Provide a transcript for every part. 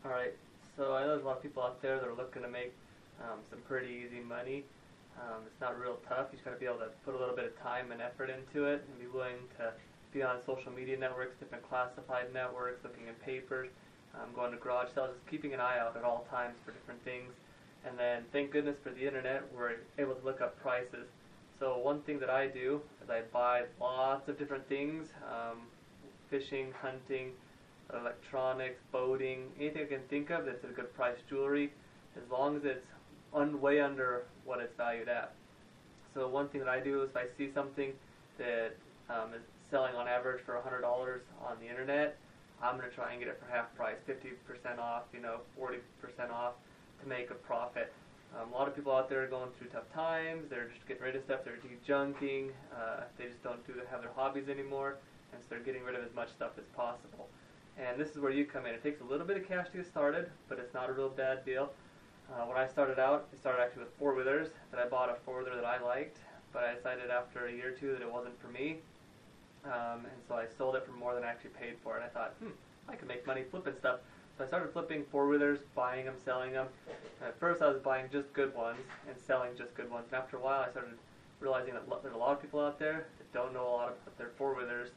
Alright, so I know there's a lot of people out there that are looking to make some pretty easy money. It's not real tough. You just got to be able to put a little bit of time and effort into it and be willing to be on social media networks, different classified networks, looking in papers, going to garage sales, just keeping an eye out at all times for different things. And then, thank goodness for the internet, we're able to look up prices. So one thing that I do is I buy lots of different things, fishing, hunting, electronics, boating, anything I can think of that's a good price jewelry, as long as it's way under what it's valued at. So one thing that I do is if I see something that is selling on average for $100 on the internet, I'm going to try and get it for half price, 50% off, 40% off to make a profit. A lot of people out there are going through tough times. They're just getting rid of stuff. They're de-junking. They just don't have their hobbies anymore, and so they're getting rid of as much stuff as possible. And this is where you come in. It takes a little bit of cash to get started, but it's not a real bad deal. When I started out, I started actually with four-wheelers. That I bought a four-wheeler that I liked, but I decided after a year or two that it wasn't for me. And so I sold it for more than I actually paid for it. And I thought, I can make money flipping stuff. So I started flipping four-wheelers, buying them, selling them. And at first I was buying just good ones and selling just good ones. And after a while I started realizing that there's a lot of people out there that don't know a lot about their four-wheelers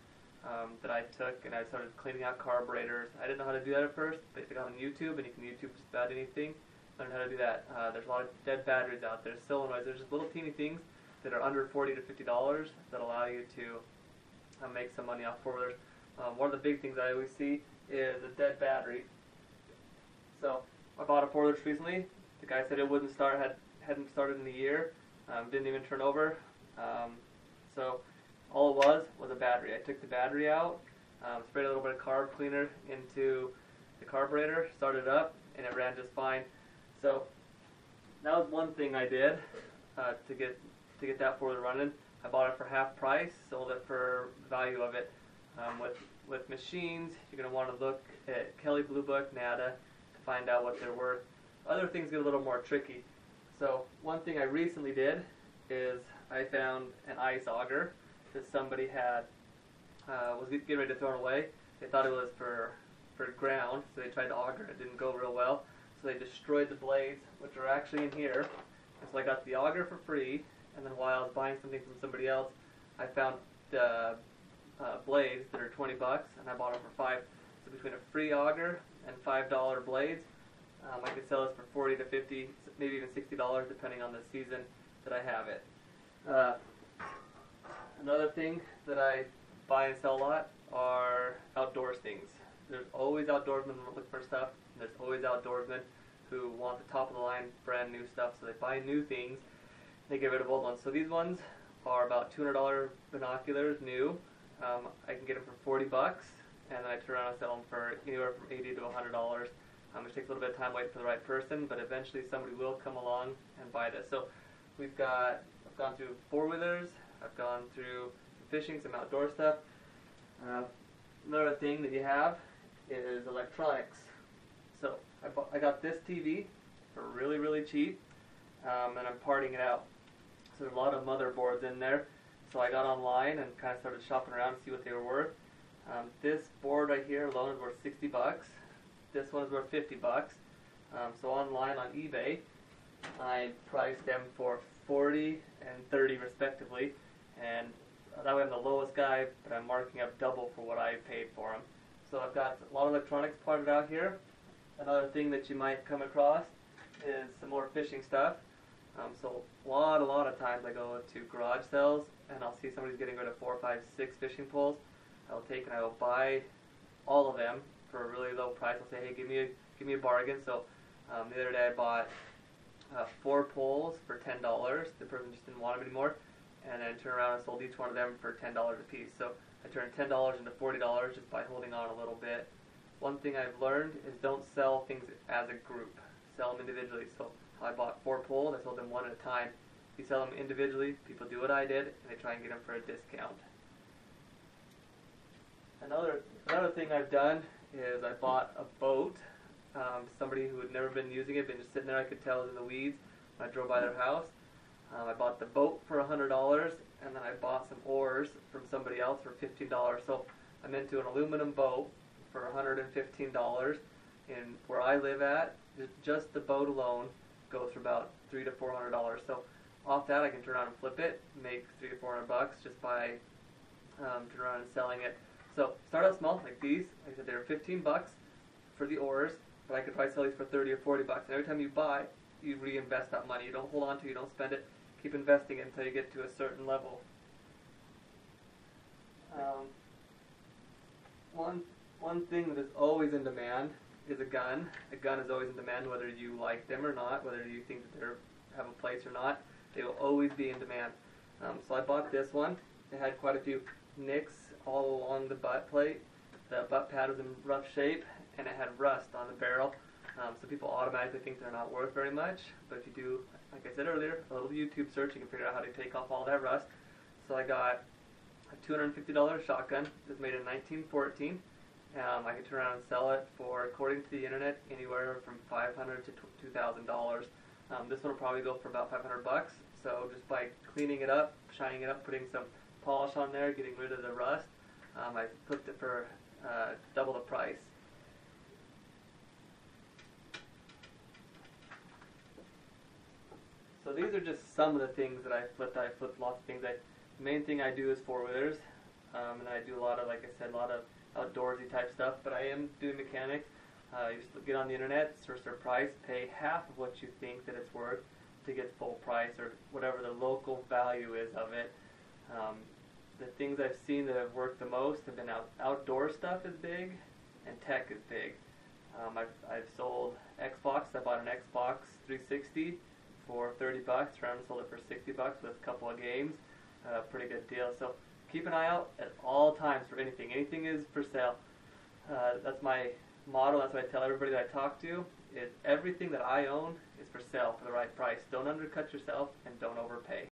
that I took, and I started cleaning out carburetors. I didn't know how to do that at first, but if you go on YouTube, and you can YouTube just about anything, learn how to do that. There's a lot of dead batteries out there, solenoids. There's just little teeny things that are under $40 to $50 that allow you to make some money off four-wheelers. One of the big things I always see is a dead battery. So I bought a four-wheeler recently. The guy said it wouldn't start, hadn't started in a year, didn't even turn over. So all it was a battery. I took the battery out, sprayed a little bit of carb cleaner into the carburetor, started it up, and it ran just fine. So that was one thing I did to get that four-wheeler running. I bought it for half price, sold it for the value of it. With machines, you're going to want to look at Kelley Blue Book, NADA, to find out what they're worth. Other things get a little more tricky. So one thing I recently did is I found an ice auger that somebody had was getting ready to throw it away. They thought it was for ground, so they tried to auger it. It didn't go real well, so they destroyed the blades, which are actually in here. And so I got the auger for free, and then while I was buying something from somebody else, I found the blades that are $20, and I bought them for $5. So between a free auger and $5 blades, I could sell this for $40 to $50, maybe even $60, depending on the season that I have it. Another thing that I buy and sell a lot are outdoors things. There's always outdoorsmen who look for stuff. And there's always outdoorsmen who want the top of the line, brand new stuff. So they buy new things, they get rid of old ones. So these ones are about $200 binoculars, new. I can get them for $40, and then I turn around and sell them for anywhere from $80 to $100. Which takes a little bit of time waiting for the right person, but eventually somebody will come along and buy this. So I've gone through four-wheelers, I've gone through fishing, some outdoor stuff. Another thing that you have is electronics. So I got this TV for really, really cheap, and I'm parting it out. So there's a lot of motherboards in there. So I got online and kind of started shopping around to see what they were worth. This board right here alone is worth $60. This one is worth $50. So online on eBay, I priced them for $40 and $30 respectively, and that way I'm the lowest guy, but I'm marking up double for what I paid for them. So I've got a lot of electronics parted out here. Another thing that you might come across is some more fishing stuff. So a lot of times I go to garage sales and I'll see somebody's getting rid of 4, 5, 6 fishing poles. I'll take and I will buy all of them for a really low price. I'll say, hey, give me a bargain. So the other day I bought 4 poles for $10. The person just didn't want them anymore, and then turned around and sold each one of them for $10 a piece. So I turned $10 into $40 just by holding on a little bit. One thing I've learned is don't sell things as a group. Sell them individually. So I bought 4 poles. I sold them one at a time. If you sell them individually, people do what I did, and they try and get them for a discount. Another thing I've done is I bought a boat. Somebody who had never been using it, been just sitting there, I could tell it was in the weeds when I drove by their house. I bought the boat for $100, and then I bought some oars from somebody else for $15. So I'm into an aluminum boat for $115. And where I live at, just the boat alone goes for about $300 to $400. So off that, I can turn around and flip it, make $300 to $400 just by turning around and selling it. So start out small, like these. Like I said, they're $15 for the oars, but I could probably sell these for $30 or $40. And every time you buy, you reinvest that money. You don't hold on to it, you don't spend it. Keep investing it until you get to a certain level. One thing that is always in demand is a gun. A gun is always in demand, whether you like them or not, whether you think that they have a place or not. They will always be in demand. So I bought this one. It had quite a few nicks all along the butt plate. The butt pad was in rough shape, and it had rust on the barrel. So people automatically think they're not worth very much. But if you do, like I said earlier, a little YouTube search, you can figure out how to take off all that rust. So I got a $250 shotgun. It was made in 1914. I can turn around and sell it for, according to the internet, anywhere from $500 to $2,000. This one will probably go for about $500. So just by cleaning it up, shining it up, putting some polish on there, getting rid of the rust, I flipped it for double the price. So these are just some of the things that I flipped. I flipped lots of things. The main thing I do is four-wheelers, and I do a lot of, like I said, a lot of outdoorsy type stuff, but I am doing mechanics. You just get on the internet, search their price, pay half of what you think that it's worth to get full price or whatever the local value is of it. The things I've seen that have worked the most have been outdoor stuff is big, and tech is big. I've sold Xbox. I bought an Xbox 360 for $30. Around sold it for $60 with a couple of games. Pretty good deal. So keep an eye out at all times for anything. Anything is for sale. That's my motto. That's what I tell everybody that I talk to. Is everything that I own is for sale for the right price. Don't undercut yourself and don't overpay.